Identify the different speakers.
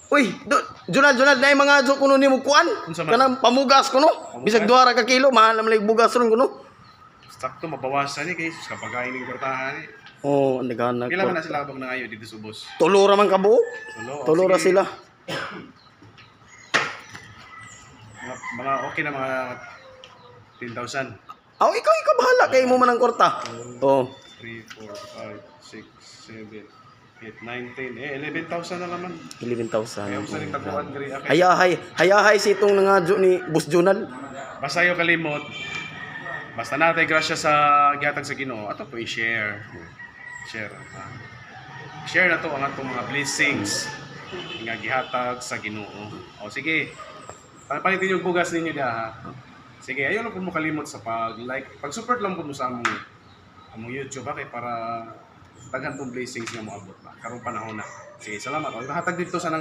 Speaker 1: Uy, Junad na yung mga jo kuno nimo kuan.
Speaker 2: Unsa man?
Speaker 1: Kanang pamugas kuno. Bisag 2 ra ka kilo, mahal naman yung bugas ron kuno.
Speaker 2: Sakto mabawasan ni kay kapag kain ng kortahan ni.
Speaker 1: Oh, naghanap.
Speaker 2: Kailan man na sila bang nangayo dito sa ubos?
Speaker 1: Tulo ra man ka buo. Tulo ra
Speaker 2: sige.
Speaker 1: sila.
Speaker 2: Mga okay na mga 10,000.
Speaker 1: Aw, ikaw bahala kay mo man ang korta. Oh.
Speaker 2: 3, 4, 5, 6, 7, 8, 9, 10. 11,000 na naman.
Speaker 1: 11,000.
Speaker 2: Kaya usa ning taguan gari akay.
Speaker 1: Hayahay si itong nangadyo ni Boss Junal.
Speaker 2: Basta yo kalimot. Basta natay grasya sa gihatag sa Ginoo, ato po i-share. Share. Share na to ang atong mga blessings nga gihatag sa Ginoo. O sige. Palitin yung bugas ninyo diha ha. Sige, ayaw lang po mo kalimot sa pag-like. Pag-support lang po mo sa among YouTube kay para daghan tong blessings nga moabot ba karong panahon na. Sige, salamat. O hatag dito sa